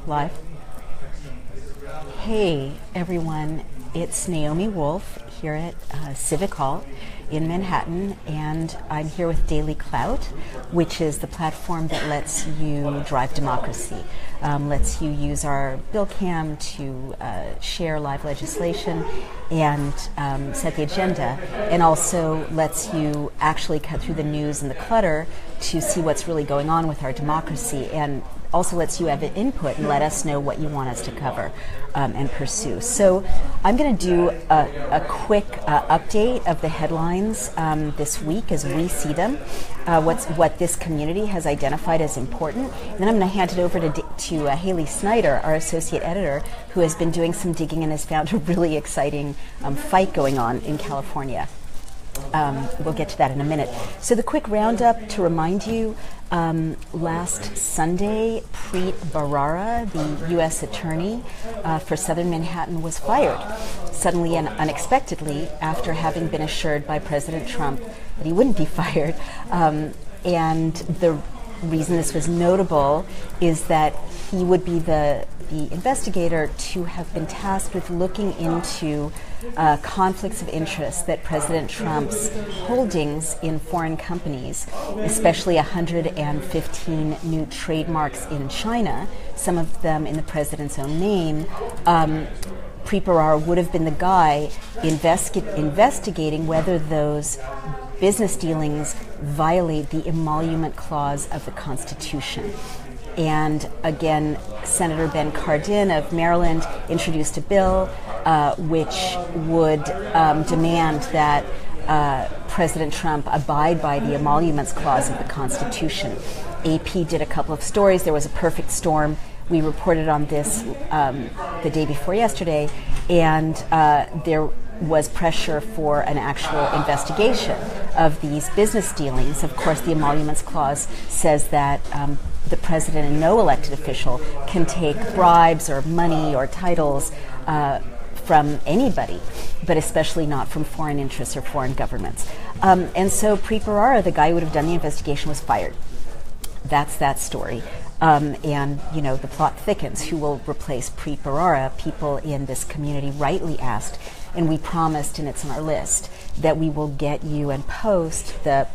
Live. Hey everyone, it's Naomi Wolf here at Civic Hall in Manhattan, and I'm here with Daily Clout, which is the platform that lets you drive democracy, lets you use our bill cam to share live legislation and set the agenda, and also lets you actually cut through the news and the clutter to see what's really going on with our democracy, and also lets you have an input and let us know what you want us to cover and pursue. So I'm going to do a quick update of the headlines this week as we see them, what this community has identified as important. And then I'm going to hand it over to Haley Snyder, our associate editor, who has been doing some digging and has found a really exciting fight going on in California. We'll get to that in a minute. So the quick roundup to remind you, last Sunday, Preet Bharara, the U.S. attorney for Southern Manhattan, was fired suddenly and unexpectedly after having been assured by President Trump that he wouldn't be fired. And the reason this was notable is that he would be the investigator to have been tasked with looking into conflicts of interest that President Trump's holdings in foreign companies, especially 115 new trademarks in China, some of them in the president's own name. Preet Bharara would have been the guy investigating whether those business dealings violate the emolument clause of the Constitution. And again, Senator Ben Cardin of Maryland introduced a bill which would demand that President Trump abide by the emoluments clause of the Constitution. AP did a couple of stories. There was a perfect storm. We reported on this the day before yesterday, and there was pressure for an actual investigation of these business dealings. Of course, the emoluments clause says that the president and no elected official can take bribes or money or titles from anybody, but especially not from foreign interests or foreign governments. And so Preet Bharara, the guy who would have done the investigation, was fired. That's that story. And, you know, the plot thickens. Who will replace Preet Bharara? People in this community rightly asked, and we promised, and it's on our list, that we will get you and post the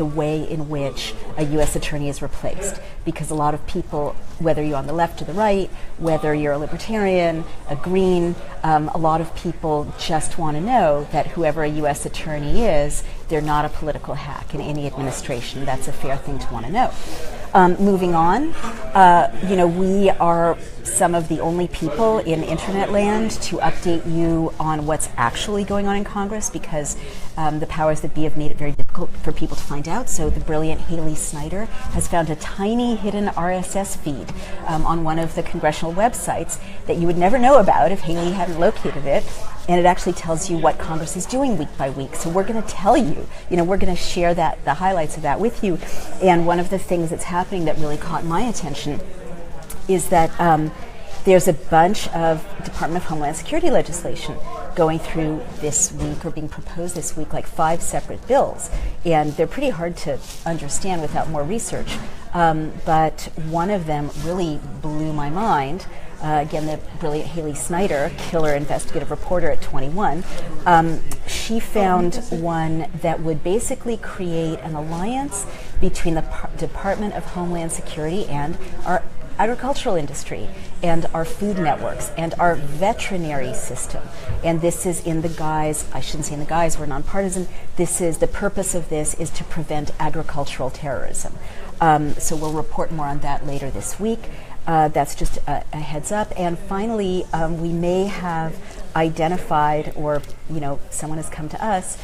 way in which a U.S. attorney is replaced. Because a lot of people, whether you're on the left or the right, whether you're a libertarian, a green, a lot of people just want to know that whoever a U.S. attorney is, they're not a political hack in any administration. That's a fair thing to want to know. Moving on, you know, we are some of the only people in internet land to update you on what's actually going on in Congress, because the powers that be have made it very difficult for people to find out. So the brilliant Haley Snyder has found a tiny hidden RSS feed on one of the congressional websites that you would never know about if Haley hadn't located it. And it actually tells you what Congress is doing week by week. So we're going to tell you, we're going to share the highlights of that with you. And one of the things that's happening that really caught my attention is that there's a bunch of Department of Homeland Security legislation going through this week, or being proposed this week, like 5 separate bills. And they're pretty hard to understand without more research. But one of them really blew my mind. Again, the brilliant Haley Snyder, killer investigative reporter at 21, she found one that would basically create an alliance between the Department of Homeland Security and our agricultural industry and our food networks and our veterinary system. And this is in the guise, I shouldn't say in the guise, we're nonpartisan, the purpose of this is to prevent agricultural terrorism. So we'll report more on that later this week. That's just a heads up. And finally, we may have identified, or someone has come to us,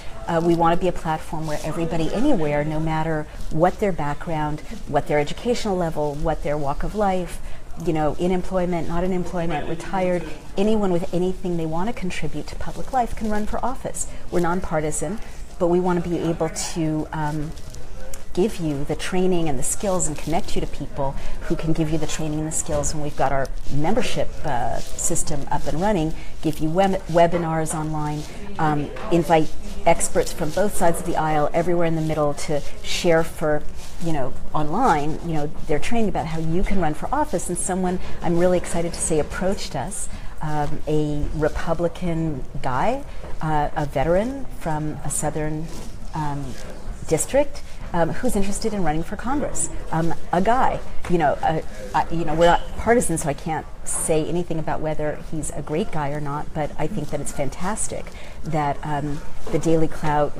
we want to be a platform where everybody anywhere, no matter what their background, what their educational level, what their walk of life, in employment, not in employment, retired, anyone with anything they want to contribute to public life can run for office. We're nonpartisan, but we want to be able to give you the training and the skills and connect you to people who can give you the training and the skills. And we've got our membership system up and running, give you webinars online, invite experts from both sides of the aisle, everywhere in the middle, to share for online, they're training about how you can run for office. And someone, I'm really excited to say, approached us, a Republican guy, a veteran from a southern district, who's interested in running for Congress. A guy, we're not partisan, so I can't say anything about whether he's a great guy or not, but I think that it's fantastic that the Daily Clout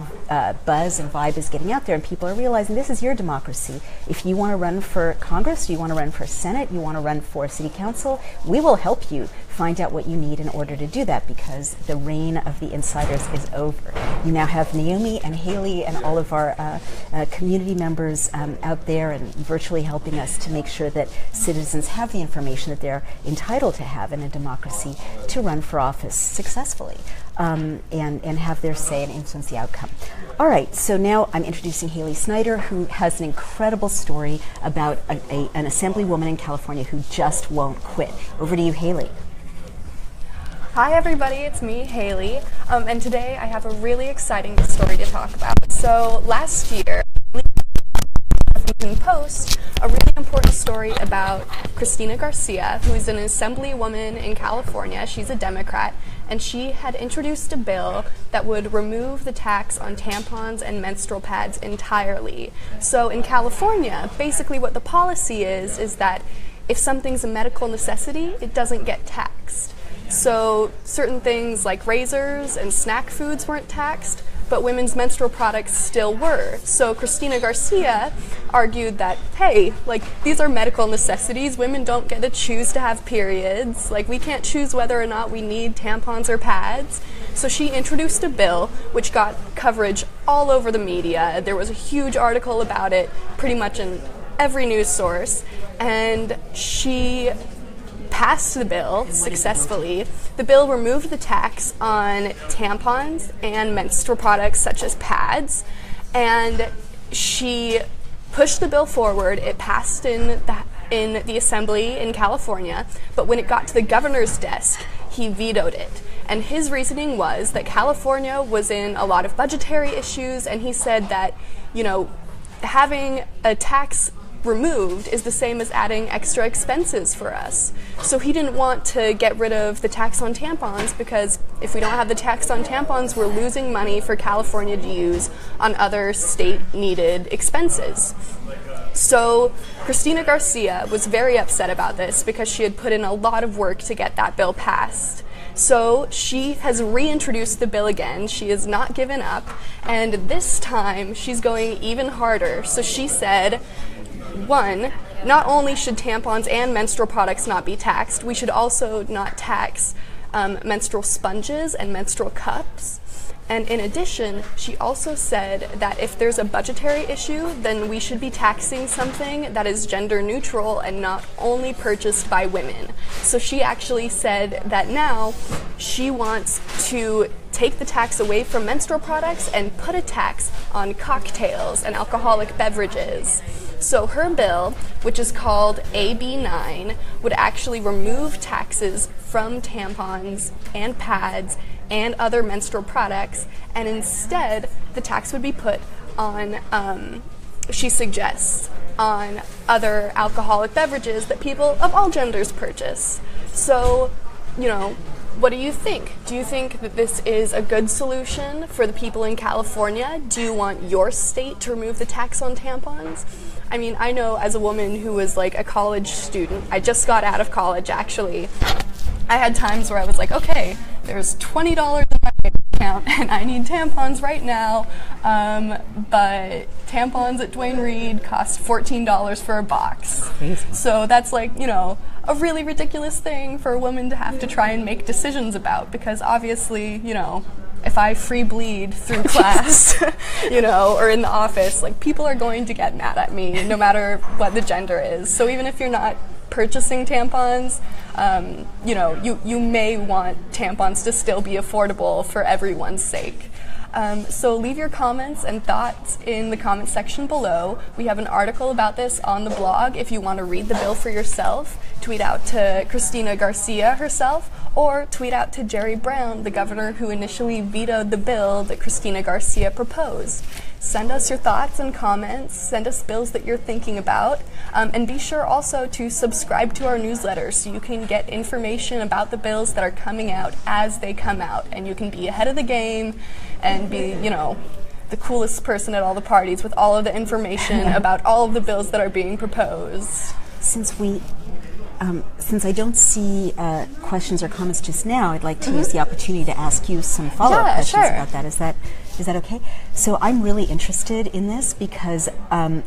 buzz and vibe is getting out there, and people are realizing this is your democracy. If you want to run for Congress, you want to run for Senate, you want to run for City Council, we will help you find out what you need in order to do that, because the reign of the insiders is over. You now have Naomi and Haley and all of our community members out there and virtually helping us to make sure that citizens have the information that they're entitled to have in a democracy to run for office successfully and have their say and influence the outcome. All right, so now I'm introducing Haley Snyder, who has an incredible story about an assemblywoman in California who just won't quit. Over to you, Haley. Hi everybody, it's me, Haley, and today I have a really exciting story to talk about. So last year, Huffington Post a really important story about Cristina Garcia, who is an assemblywoman in California. She's a Democrat, and she had introduced a bill that would remove the tax on tampons and menstrual pads entirely. So in California, basically what the policy is that if something's a medical necessity, it doesn't get taxed. So certain things like razors and snack foods weren't taxed, but women's menstrual products still were. So Cristina Garcia argued that, hey, these are medical necessities. Women don't get to choose to have periods. We can't choose whether or not we need tampons or pads. So she introduced a bill which got coverage all over the media. There was a huge article about it pretty much in every news source, and she passed the bill successfully. The bill removed the tax on tampons and menstrual products such as pads, and she pushed the bill forward. It passed in the Assembly in California, but when it got to the governor's desk, he vetoed it. And his reasoning was that California was in a lot of budgetary issues, and he said that, having a tax removed is the same as adding extra expenses for us. So he didn't want to get rid of the tax on tampons, because if we don't have the tax on tampons, we're losing money for California to use on other state-needed expenses. So Cristina Garcia was very upset about this because she had put in a lot of work to get that bill passed. So she has reintroduced the bill again. She has not given up, and this time she's going even harder. So she said, one, not only should tampons and menstrual products not be taxed, we should also not tax menstrual sponges and menstrual cups. And in addition, she also said that if there's a budgetary issue, then we should be taxing something that is gender neutral and not only purchased by women. So she actually said that now she wants to take the tax away from menstrual products and put a tax on cocktails and alcoholic beverages. So her bill, which is called AB9, would actually remove taxes from tampons and pads and other menstrual products, and instead the tax would be put on, she suggests, on other alcoholic beverages that people of all genders purchase. So, what do you think? Do you think that this is a good solution for the people in California? Do you want your state to remove the tax on tampons? I mean, I know as a woman who was a college student, I just got out of college actually, I had times where I was like, okay, there's $20 in my bank account and I need tampons right now, but tampons at Duane Reade cost $14 for a box. Crazy. So that's a really ridiculous thing for a woman to have to try and make decisions about, because obviously, if I free bleed through class, or in the office, people are going to get mad at me no matter what the gender is. So even if you're not purchasing tampons, you may want tampons to still be affordable for everyone's sake. So leave your comments and thoughts in the comment section below. We have an article about this on the blog if you want to read the bill for yourself. Tweet out to Cristina Garcia herself, or tweet out to Jerry Brown, the governor who initially vetoed the bill that Cristina Garcia proposed. send us your thoughts and comments, send us bills that you're thinking about, and be sure also to subscribe to our newsletter so you can get information about the bills that are coming out as they come out, and you can be ahead of the game and be, the coolest person at all the parties with all of the information about all of the bills that are being proposed. Since I don't see questions or comments just now, I'd like to use the opportunity to ask you some follow-up questions about that. Is that okay? So I'm really interested in this because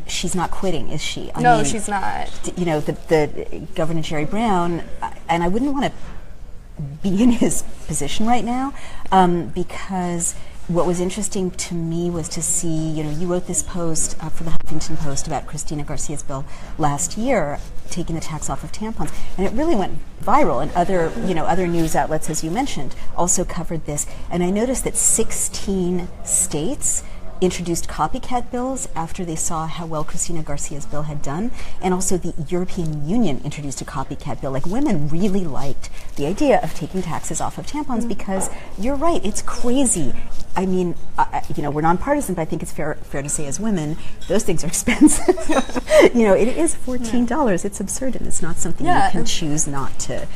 she's not quitting, is she? I mean, she's not. The Governor Jerry Brown, and I wouldn't want to be in his position right now because what was interesting to me was to see, you wrote this post for the Huffington Post about Cristina Garcia's bill last year, taking the tax off of tampons, and it really went viral. And other news outlets, as you mentioned, also covered this. And I noticed that 16 states introduced copycat bills after they saw how well Cristina Garcia's bill had done, and also the European Union introduced a copycat bill. Like, women really liked the idea of taking taxes off of tampons because you're right, it's crazy. I mean, we're nonpartisan, but I think it's fair to say as women, those things are expensive. It is $14. It's absurd, and it's not something you can choose not to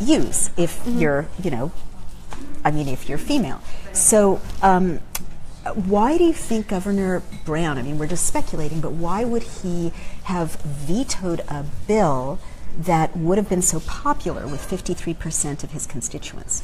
use if you're, if you're female. So, why do you think Governor Brown, we're just speculating, but why would he have vetoed a bill that would have been so popular with 53% of his constituents?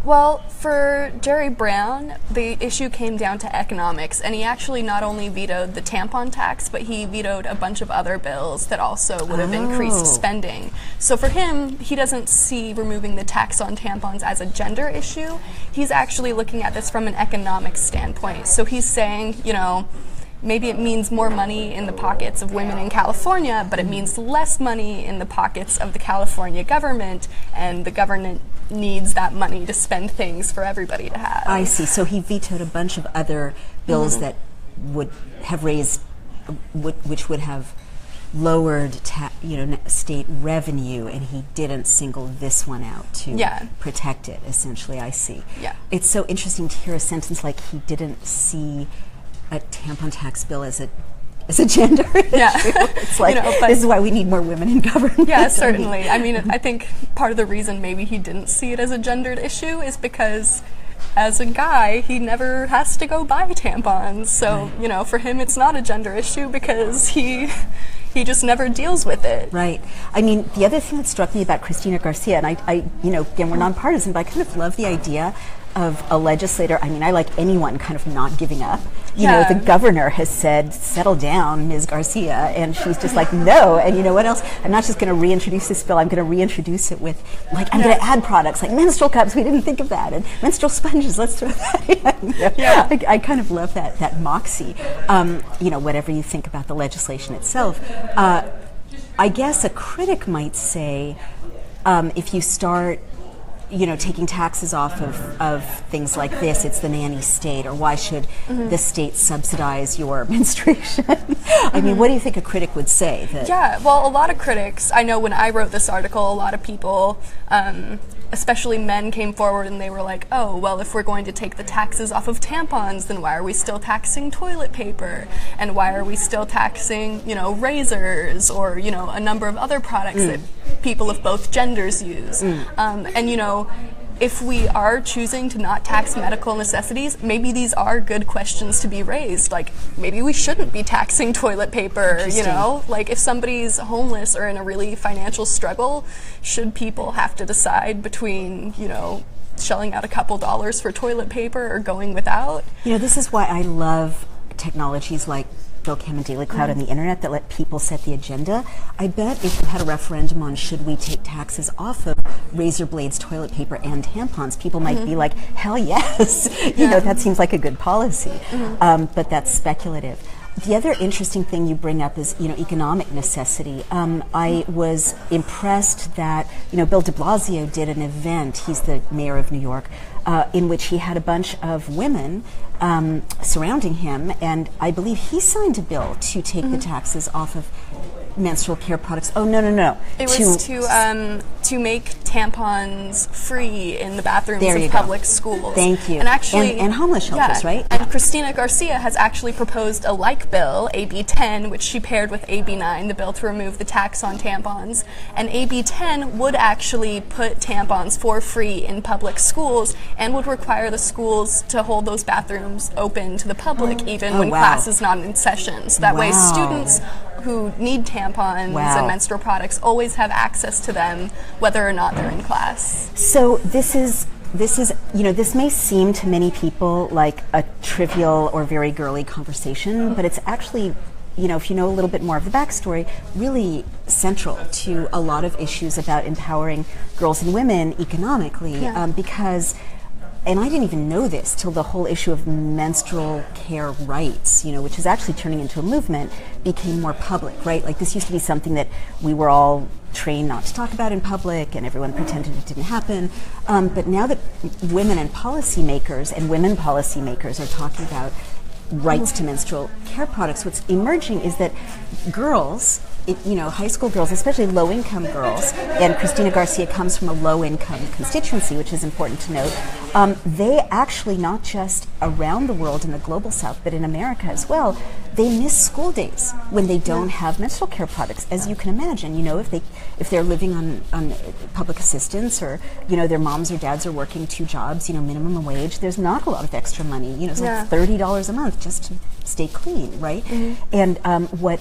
Well, for Jerry Brown, the issue came down to economics, and he actually not only vetoed the tampon tax, but he vetoed a bunch of other bills that also would have increased spending. So for him, he doesn't see removing the tax on tampons as a gender issue. He's actually looking at this from an economic standpoint. So he's saying, maybe it means more money in the pockets of women in California, but it means less money in the pockets of the California government, and the government needs that money to spend things for everybody to have. I see. So he vetoed a bunch of other bills that would have raised, which would have lowered state revenue, and he didn't single this one out to protect it, essentially. I see. Yeah. It's so interesting to hear a sentence like he didn't see a tampon tax bill as a gender issue. It's like, this is why we need more women in government. Yeah, certainly. I think part of the reason maybe he didn't see it as a gendered issue is because as a guy, he never has to go buy tampons. So, for him it's not a gender issue because he just never deals with it. Right. The other thing that struck me about Cristina Garcia, and I again, we're nonpartisan, but I kind of love the idea of a legislator. I like anyone kind of not giving up. The governor has said, settle down, Ms. Garcia, and she's just like, no. And you know what else? I'm not just going to reintroduce this bill, I'm going to reintroduce it with, I'm going to add products like menstrual cups, we didn't think of that, and menstrual sponges, let's throw that in. I kind of love that moxie. Whatever you think about the legislation itself. I guess a critic might say, if you start taking taxes off of things like this, it's the nanny state, or why should the state subsidize your menstruation? What do you think a critic would say? Well, a lot of critics, I know when I wrote this article, a lot of people, especially men, came forward and they were like, oh, well, if we're going to take the taxes off of tampons, then why are we still taxing toilet paper? And why are we still taxing, razors, or, a number of other products that people of both genders use? If we are choosing to not tax medical necessities, maybe these are good questions to be raised. Like, maybe we shouldn't be taxing toilet paper, if somebody's homeless or in a really financial struggle, should people have to decide between, shelling out a couple dollars for toilet paper or going without? This is why I love technologies like Bill Cam and Daily Cloud on the internet that let people set the agenda. I bet if you had a referendum on should we take taxes off of razor blades, toilet paper, and tampons, people might be like, hell yes. That seems like a good policy. But that's speculative. The other interesting thing you bring up is, economic necessity. I was impressed that, Bill de Blasio did an event, he's the mayor of New York, in which he had a bunch of women surrounding him, and I believe he signed a bill to take the taxes off of menstrual care products. Oh, no. It was to make tampons free in the bathrooms of public schools. Thank you. And actually, and homeless shelters, right? And Cristina Garcia has actually proposed a like bill, AB 10, which she paired with AB 9, the bill to remove the tax on tampons. And AB 10 would actually put tampons for free in public schools and would require the schools to hold those bathrooms open to the public even when class is not in session. So that way students who need tampons and menstrual products always have access to them whether or not they're in class. So this is, this may seem to many people like a trivial or very girly conversation, but it's actually, if you know a little bit more of the backstory, really central to a lot of issues about empowering girls and women economically, because, and I didn't even know this till the whole issue of menstrual care rights, which is actually turning into a movement, became more public, right? Like this used to be something that we were all trained not to talk about in public and everyone pretended it didn't happen. But now that women and policymakers and women policymakers are talking about rights to menstrual care products, what's emerging is that girls, high school girls, especially low-income girls, and Cristina Garcia comes from a low-income constituency, which is important to note, they actually, not just around the world in the global south, but in America as well, they miss school days when they don't have menstrual care products. As you can imagine, if they're living on public assistance, or their moms or dads are working 2 jobs, minimum wage, there's not a lot of extra money. It's like $30 a month just to stay clean, right? And what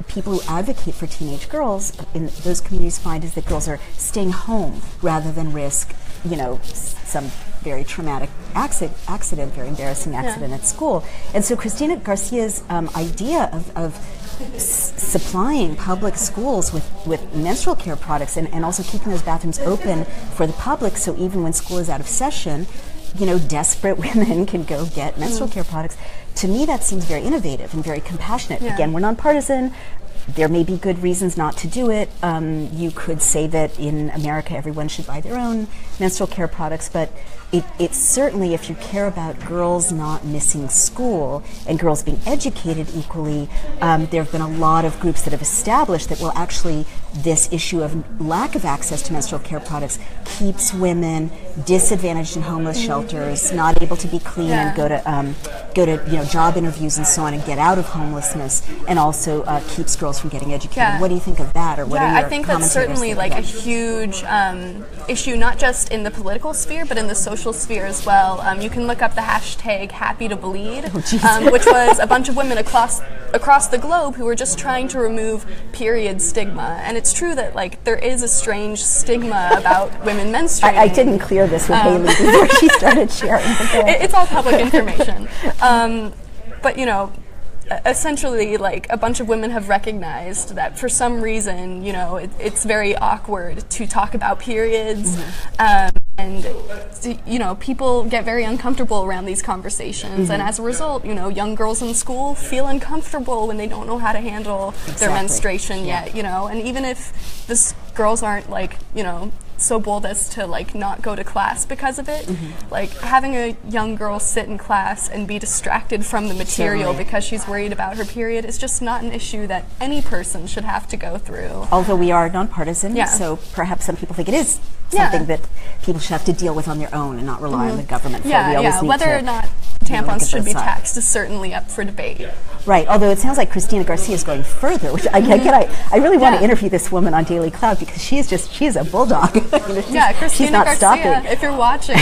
people who advocate for teenage girls in those communities find is that girls are staying home rather than risk, some very traumatic accident, very embarrassing accident at school. And so Cristina Garcia's idea of supplying public schools with menstrual care products and also keeping those bathrooms open for the public, so even when school is out of session, desperate women can go get menstrual care products. To me, that seems very innovative and very compassionate. Again, we're nonpartisan. There may be good reasons not to do it. You could say that in America everyone should buy their own menstrual care products, but it's certainly, if you care about girls not missing school and girls being educated equally, there have been a lot of groups that have established that, well, actually, this issue of lack of access to menstrual care products keeps women disadvantaged in homeless shelters, not able to be clean and go to job interviews and so on and get out of homelessness, and also keeps girls from getting educated. What do you think of that, or what are your I think that's certainly like a huge issue, not just in the political sphere, but in the social sphere as well. You can look up the hashtag Happy to Bleed, which was a bunch of women across the globe who were just trying to remove period stigma. And it's true that there is a strange stigma about women menstruating. I didn't clear this with Haley before she started sharing. It's all public information. But essentially, a bunch of women have recognized that for some reason, it's very awkward to talk about periods. And people get very uncomfortable around these conversations, and as a result, young girls in school feel uncomfortable when they don't know how to handle their menstruation yet, and even if these girls aren't so bold as to not go to class because of it, having a young girl sit in class and be distracted from the material because she's worried about her period is just not an issue that any person should have to go through. Although we are nonpartisan, so perhaps some people think it is something that people should have to deal with on their own and not rely on the government for. Whether or not tampons should be taxed is certainly up for debate. Right, although it sounds like Cristina Garcia is going further, which I really want to interview this woman on Daily Cloud, because she is a bulldog. Cristina Garcia, stopping. If you're watching,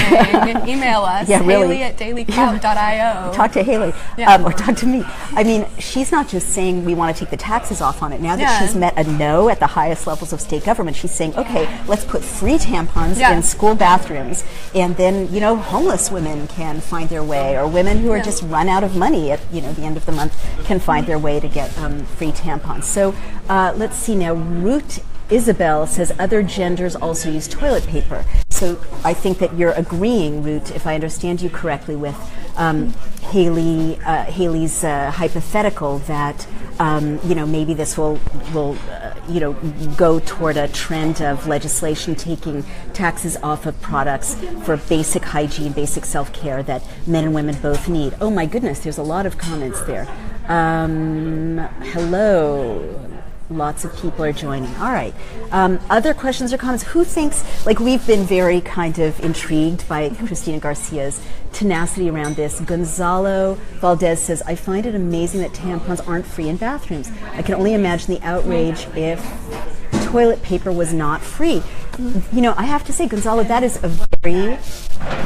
email us, Haley@dailycloud.io. Talk to Haley, or talk to me. I mean, she's not just saying we want to take the taxes off on it. Now that she's met a no at the highest levels of state government, she's saying, okay, let's put free tampons in school bathrooms, and then, homeless women can find their way, or women who are just run out of money at, the end of the month can find their way to get free tampons. So let's see now. Root Isabel says other genders also use toilet paper. So I think that you're agreeing, Root, if I understand you correctly, with Haley's hypothetical that maybe this will go toward a trend of legislation taking taxes off of products for basic hygiene, basic self-care that men and women both need. Oh my goodness, there's a lot of comments there. Hello. Lots of people are joining. All right. Other questions or comments? Who thinks, like, we've been very kind of intrigued by Cristina Garcia's tenacity around this. Gonzalo Valdez says, I find it amazing that tampons aren't free in bathrooms. I can only imagine the outrage if toilet paper was not free. You know, I have to say, Gonzalo, that is a very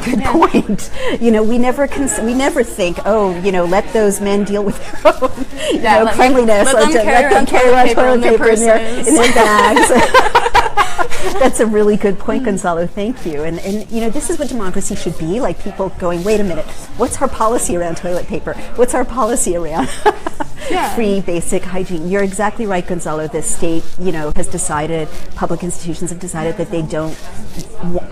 good point. You know, we never think, oh, you know, let those men deal with their own cleanliness. Let them carry around toilet paper in their bags. That's a really good point, Gonzalo. Thank you. And you know, this is what democracy should be, like people going, wait a minute, what's our policy around toilet paper? What's our policy around free basic hygiene? You're exactly right, Gonzalo. The state, you know, has decided, public institutions have decided that they don't,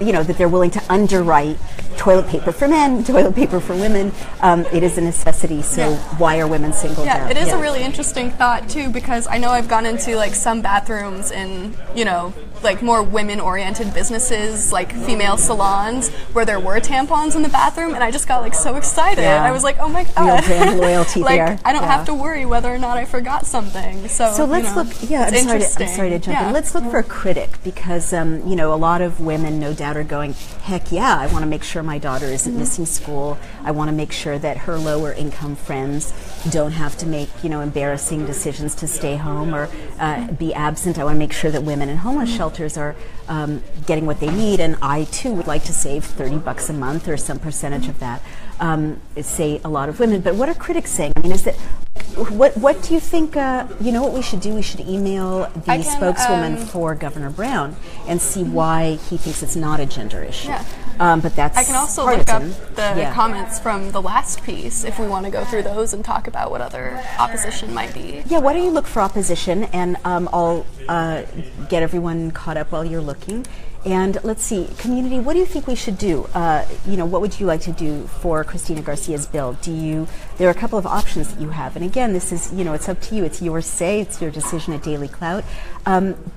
you know, that they're willing to underwrite toilet paper for men, toilet paper for women. It is a necessity, so why are women singled out? It is a really interesting thought, too, because I know I've gone into, like, some bathrooms in, you know, like more women-oriented businesses, like female salons, where there were tampons in the bathroom, and I just got like so excited. I was like, oh my god, real brand loyalty like, there. I don't have to worry whether or not I forgot something. So let's look. Yeah, I'm sorry to jump in. Let's look for a critic, because you know, a lot of women, no doubt, are going, heck yeah, I want to make sure my daughter isn't missing school. I want to make sure that her lower income friends don't have to make, you know, embarrassing decisions to stay home or be absent. I want to make sure that women in homeless shelters are getting what they need, and I too would like to save $30 a month or some percentage of that. Say a lot of women, but what are critics saying? I mean, is that what do you think? You know what we should do? We should email the spokeswoman for Governor Brown and see why he thinks it's not a gender issue. But that's I can also look up the comments from the last piece if we want to go through those and talk about what other opposition might be. Yeah, why don't you look for opposition, and I'll get everyone caught up while you're looking. And let's see, community, what do you think we should do? You know, what would you like to do for Cristina Garcia's bill? There are a couple of options that you have. And again, this is, you know, it's up to you. It's your say. It's your decision at Daily Clout.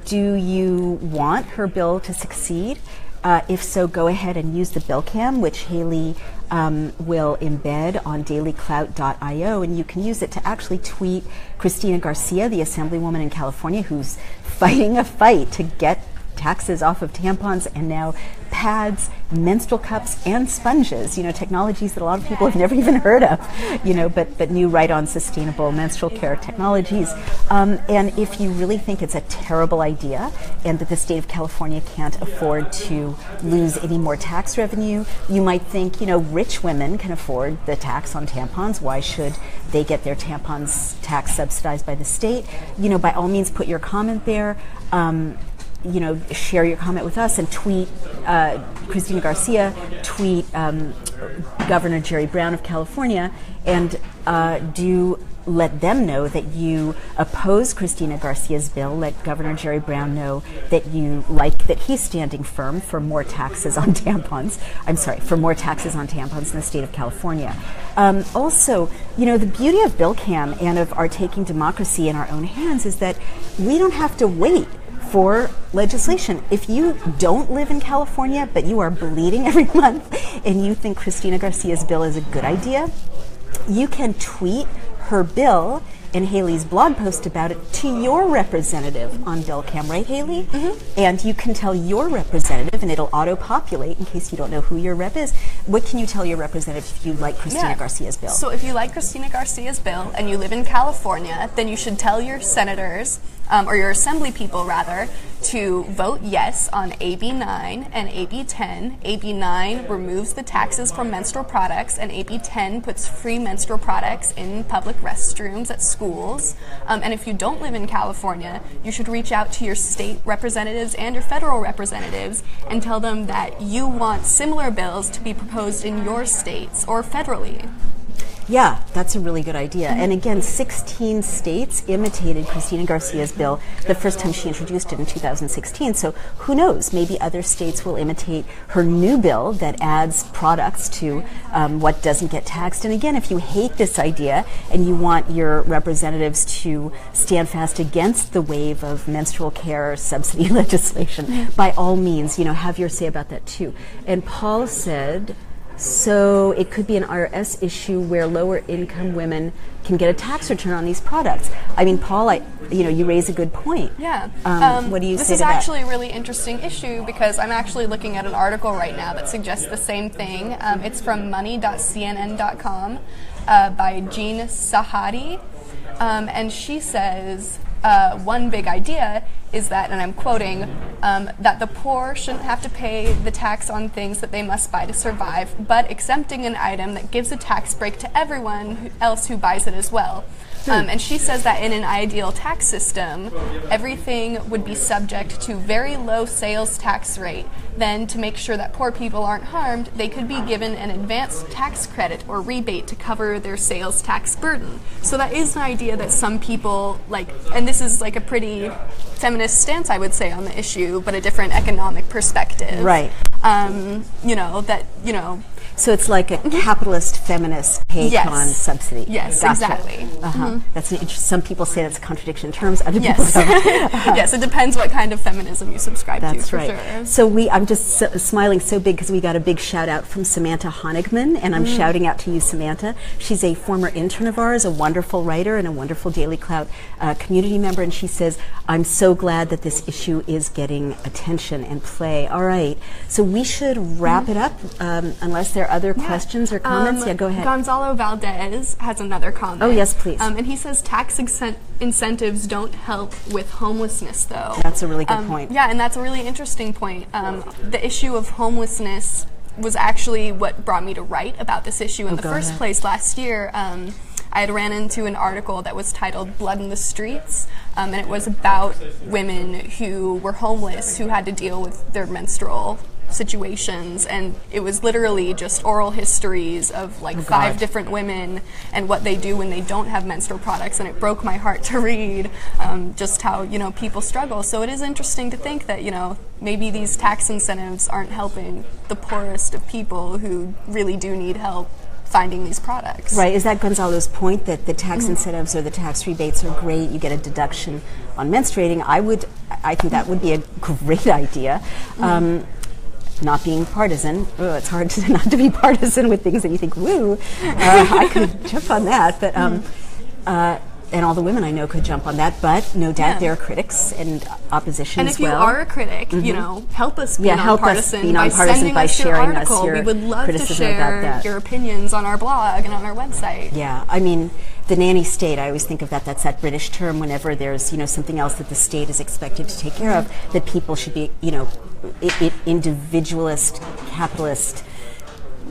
Do you want her bill to succeed? If so, go ahead and use the bill cam, which Haley will embed on dailyclout.io, and you can use it to actually tweet Cristina Garcia, the Assemblywoman in California, who's fighting a fight to get taxes off of tampons and now pads, menstrual cups, and sponges, you know, technologies that a lot of people have never even heard of, you know, but new right on sustainable menstrual care technologies. And if you really think it's a terrible idea and that the state of California can't afford to lose any more tax revenue, you might think, you know, rich women can afford the tax on tampons. Why should they get their tampons tax subsidized by the state? You know, by all means, put your comment there. You know, share your comment with us and tweet Cristina Garcia, tweet Governor Jerry Brown of California, and do let them know that you oppose Cristina Garcia's bill. Let Governor Jerry Brown know that you like that he's standing firm for more taxes on tampons. I'm sorry, for more taxes on tampons in the state of California. Also, you know, the beauty of Bill Cam and of our taking democracy in our own hands is that we don't have to wait for legislation. If you don't live in California, but you are bleeding every month and you think Cristina Garcia's bill is a good idea, you can tweet her bill and Haley's blog post about it to your representative on BillCam, right, Haley? Mm-hmm. And you can tell your representative, and it'll auto-populate in case you don't know who your rep is. What can you tell your representative if you like Cristina Garcia's bill? So if you like Cristina Garcia's bill and you live in California, then you should tell your senators, or your assembly people rather, to vote yes on AB 9 and AB 10. AB 9 removes the taxes from menstrual products, and AB 10 puts free menstrual products in public restrooms at schools. And if you don't live in California, you should reach out to your state representatives and your federal representatives and tell them that you want similar bills to be proposed in your states or federally. Yeah, that's a really good idea. And again, 16 states imitated Cristina Garcia's bill the first time she introduced it in 2016. So who knows? Maybe other states will imitate her new bill that adds products to what doesn't get taxed. And again, if you hate this idea and you want your representatives to stand fast against the wave of menstrual care subsidy legislation, by all means, you know, have your say about that too. And Paul said, So it could be an IRS issue where lower income women can get a tax return on these products. I mean, Paul, you raise a good point. Yeah. What do you say to that? This is actually a really interesting issue because I'm actually looking at an article right now that suggests the same thing. It's from money.cnn.com by Jean Sahadi. And she says, one big idea is that, and I'm quoting, that the poor shouldn't have to pay the tax on things that they must buy to survive, but exempting an item that gives a tax break to everyone else who buys it as well. And she says that in an ideal tax system, everything would be subject to very low sales tax rate. Then, to make sure that poor people aren't harmed, they could be given an advanced tax credit or rebate to cover their sales tax burden. So that is an idea that some people like, and this is like a pretty feminist stance, I would say, on the issue, but a different economic perspective. Right. So it's like a capitalist feminist take on subsidy. Yes, gotcha. Exactly. That's an some people say that's a contradiction in terms. Other people Yes. don't. Yes, it depends what kind of feminism you subscribe to. That's for right. Sure. So I'm just smiling so big because we got a big shout out from Samantha Honigman, and I'm shouting out to you, Samantha. She's a former intern of ours, a wonderful writer, and a wonderful Daily Clout community member. And she says, "I'm so glad that this issue is getting attention and play." All right, so we should wrap it up unless there are other questions or comments. Yeah, go ahead. Gonzalo Valdez has another comment. Oh, yes, please. And he says tax incentives don't help with homelessness, though. That's a really good point. Yeah, and that's a really interesting point. The issue of homelessness was actually what brought me to write about this issue in the first place last year. I had ran into an article that was titled Blood in the Streets, and it was about women who were homeless who had to deal with their menstrual situations, and it was literally just oral histories of like 5 different women and what they do when they don't have menstrual products, and it broke my heart to read just how people struggle. So it is interesting to think that maybe these tax incentives aren't helping the poorest of people who really do need help finding these products. Right. Is that Gonzalo's point, that the tax incentives or the tax rebates are great? You get a deduction on menstruating. I think that would be a great idea. Not being partisan, it's hard to not to be partisan with things that you think, woo, I could jump on that, but and all the women I know could jump on that, but no doubt there are critics and opposition and as well. And if you are a critic, help us be nonpartisan by sending us your article. We would love to share your opinions on our blog and on our website. Yeah, I mean, the nanny state, I always think of that's that British term whenever there's, something else that the state is expected to take care of, that people should be, individualist, capitalist,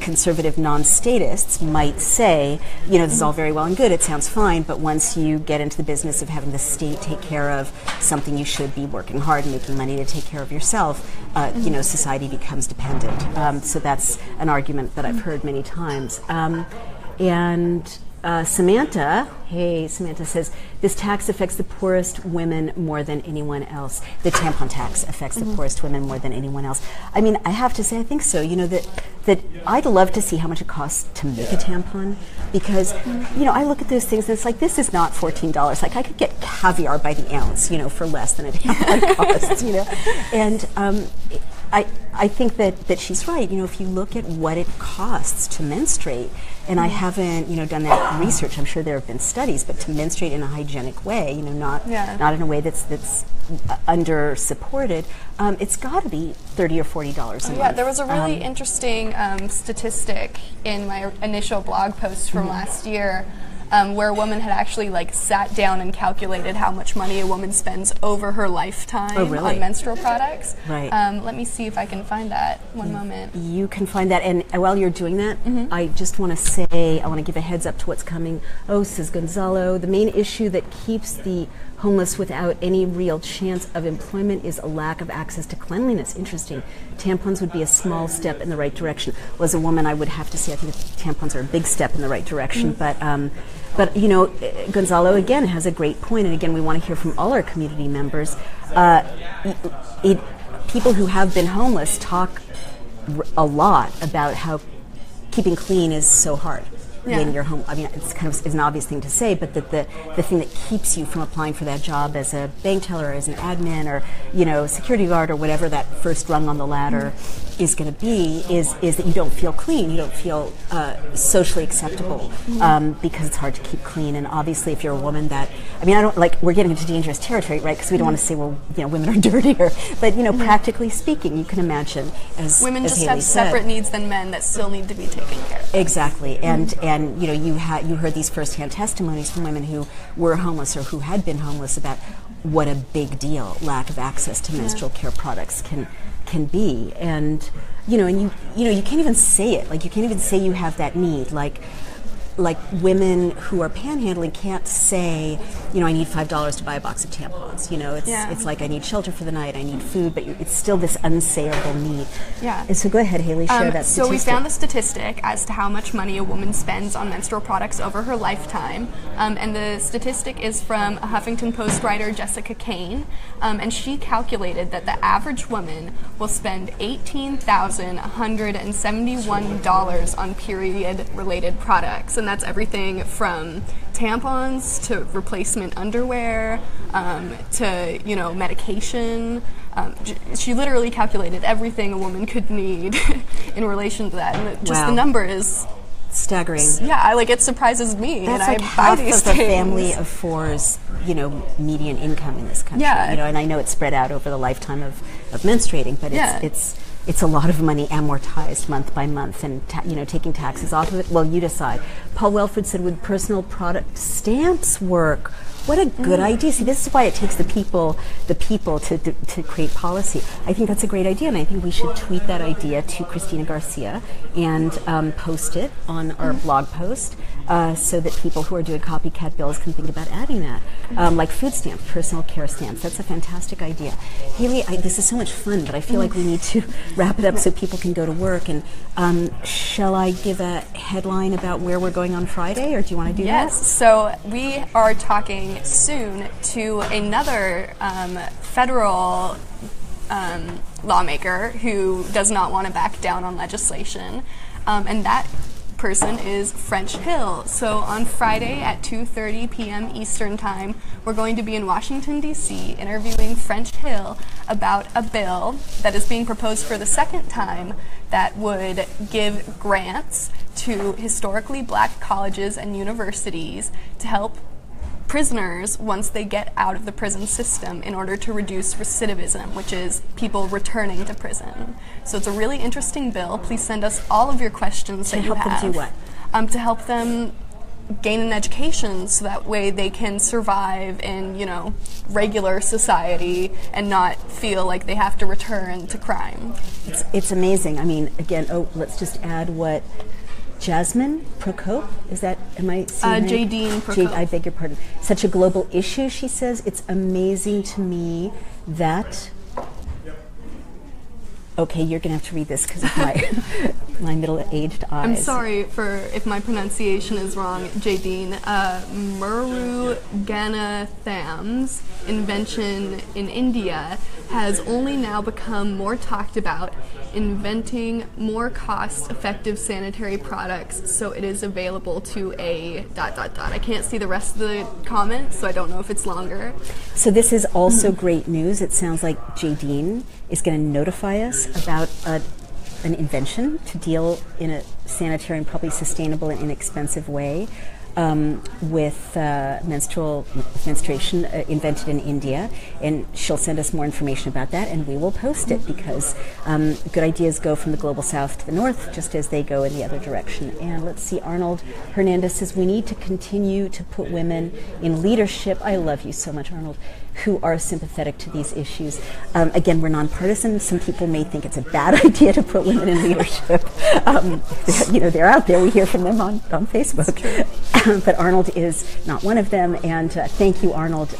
conservative non-statists might say, this is all very well and good, it sounds fine, but once you get into the business of having the state take care of something, you should be working hard and making money to take care of yourself, society becomes dependent. So that's an argument that I've heard many times. Samantha says, this tax affects the poorest women more than anyone else. The tampon tax affects the poorest women more than anyone else. I mean, I have to say, I think so. That I'd love to see how much it costs to make a tampon, because, I look at those things and it's like, this is not $14. Like, I could get caviar by the ounce, for less than a tampon costs, And I think that she's right. If you look at what it costs to menstruate, and I haven't, done that research. I'm sure there have been studies, but to menstruate in a hygienic way, not in a way that's under supported, it's got to be $30 or $40 a month. Yeah, there was a really interesting statistic in my initial blog post from last year. Where a woman had actually sat down and calculated how much money a woman spends over her lifetime on menstrual products. Right. Let me see if I can find that. One moment. You can find that, and while you're doing that, I just want to say, I want to give a heads up to what's coming. Says Gonzalo, the main issue that keeps the homeless without any real chance of employment is a lack of access to cleanliness. Interesting. Tampons would be a small step in the right direction. Well, as a woman, I would have to say I think tampons are a big step in the right direction, but Gonzalo again has a great point, and again we want to hear from all our community members. People who have been homeless talk a lot about how keeping clean is so hard. when you're home. I mean, it's it's an obvious thing to say, but that the thing that keeps you from applying for that job as a bank teller, or as an admin, or security guard, or whatever that first rung on the ladder is going to be, is that you don't feel clean, you don't feel socially acceptable, because it's hard to keep clean. And obviously, if you're a woman that, I mean, I don't we're getting into dangerous territory, right? Because we don't want to say, well, women are dirtier, but practically speaking, you can imagine as women as just Haley have said, separate needs than men that still need to be taken care of. Exactly, and you heard these firsthand testimonies from women who were homeless or who had been homeless about what a big deal lack of access to menstrual care products can be, and you can't even say it. Like, you can't even say you have that need. Like women who are panhandling can't say, I need $5 to buy a box of tampons. It's like, I need shelter for the night, I need food, but it's still this unsayable need. Yeah. And so go ahead, Haley, share that statistic. So we found the statistic as to how much money a woman spends on menstrual products over her lifetime, and the statistic is from a Huffington Post writer, Jessica Kane, and she calculated that the average woman will spend $18,171 on period-related products. And that's everything from tampons to replacement underwear, to medication. She literally calculated everything a woman could need in relation to that, and the number is staggering. Yeah, it surprises me. That's and like I half buy these of a things. family of four's, median income in this country. Yeah. And I know it's spread out over the lifetime of menstruating, but it's a lot of money amortized month by month, and taking taxes off of it. Well, you decide. Paul Welford said, would personal product stamps work? What a good idea. See, this is why it takes the people to create policy. I think that's a great idea, and I think we should tweet that idea to Cristina Garcia and post it on our blog post, so that people who are doing copycat bills can think about adding that. Like food stamps, personal care stamps. That's a fantastic idea. Haley, this is so much fun, but I feel like we need to wrap it up so people can go to work. And shall I give a headline about where we're going on Friday, or do you want to do that? Yes, so we are talking soon to another federal lawmaker who does not want to back down on legislation, and that person is French Hill. So on Friday at 2:30 p.m. Eastern Time, we're going to be in Washington, D.C. interviewing French Hill about a bill that is being proposed for the second time that would give grants to historically black colleges and universities to help prisoners once they get out of the prison system, in order to reduce recidivism, which is people returning to prison. So it's a really interesting bill. Please send us all of your questions that you have. To help them do what? To help them gain an education, so that way they can survive in, regular society and not feel like they have to return to crime. It's amazing. I mean, again, let's just add what Jasmine Procope, is that, am I saying Jadine Procope. I beg your pardon. Such a global issue, she says. It's amazing to me that, okay, you're going to have to read this because of my middle-aged eyes. I'm sorry if my pronunciation is wrong, Jadine. Muruganatham's invention in India has only now become more talked about, inventing more cost-effective sanitary products, so it is available to a ... I can't see the rest of the comments, so I don't know if it's longer. So this is also great news. It sounds like Jadine is going to notify us about an invention to deal in a sanitary and probably sustainable and inexpensive way with menstruation invented in India, and she'll send us more information about that, and we will post it, because good ideas go from the global south to the north, just as they go in the other direction. And let's see, Arnold Hernandez says, we need to continue to put women in leadership. I love you so much, Arnold, who are sympathetic to these issues. Again, we're nonpartisan. Some people may think it's a bad idea to put women in leadership. They're out there. We hear from them on Facebook. But Arnold is not one of them. And thank you, Arnold.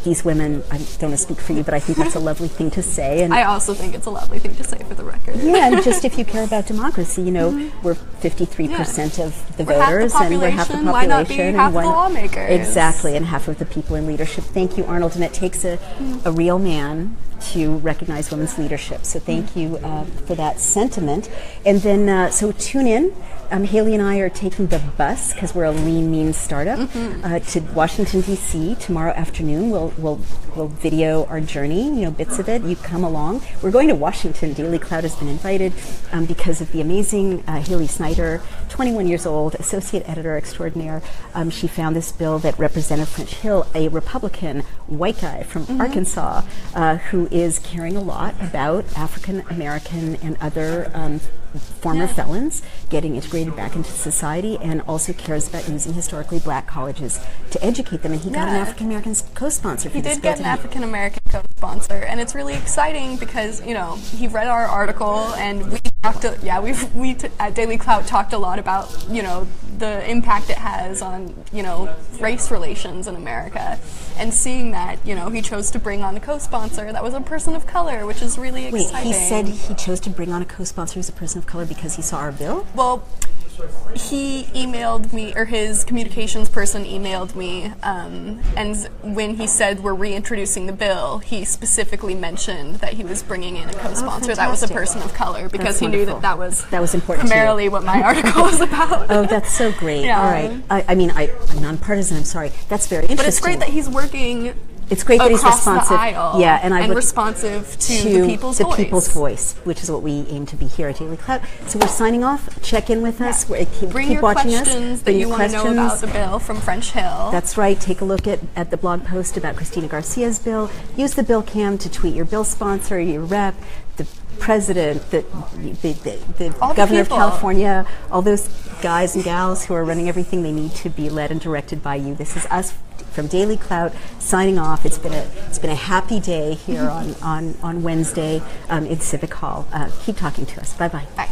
These women, I don't want to speak for you, but I think that's a lovely thing to say. And I also think it's a lovely thing to say, for the record. Yeah, and just if you care about democracy, we're 53% of the voters, and we're half the population. Why not be half the lawmakers? Exactly, and half of the people in leadership. Thank you, Arnold. And it takes a real man to recognize women's leadership. So thank you for that sentiment. And then, so tune in. Haley and I are taking the bus, because we're a lean, mean startup, to Washington, D.C. tomorrow afternoon. We'll video our journey, bits of it. You come along. We're going to Washington. Daily Cloud has been invited because of the amazing Haley Snyder, 21 years old, associate editor extraordinaire. She found this bill that Representative French Hill, a Republican white guy from Arkansas, who is caring a lot about African American and other former felons getting integrated back into society, and also cares about using historically black colleges to educate them. And he got an African American co-sponsor for this bill. He did get an African American co-sponsor, and it's really exciting because he read our article, and we talked. We at Daily Clout talked a lot about the impact it has on race relations in America, and seeing that he chose to bring on a co-sponsor that was a person of color, which is really exciting. Wait, he said he chose to bring on a co-sponsor as a person of color because he saw our bill? Well, he emailed me, or his communications person emailed me, and when he said we're reintroducing the bill, he specifically mentioned that he was bringing in a co-sponsor that was a person of color, because he knew that was important, primarily what my article was about. Oh, that's so great. Yeah. All right. I'm nonpartisan. I'm sorry. That's very interesting. But it's great that he's working. It's great that he's responsive, the aisle, and responsive to the people's voice, which is what we aim to be here at Daily Clout. So we're signing off. Check in with us. Bring your questions that you want to know about the bill from French Hill. That's right. Take a look at the blog post about Cristina Garcia's bill. Use the bill cam to tweet your bill sponsor, your rep, the president, the governor of California, all those guys and gals who are running everything. They need to be led and directed by you. This is us from Daily Clout signing off. It's been a happy day here on Wednesday in Civic Hall. Keep talking to us. Bye-bye. Bye.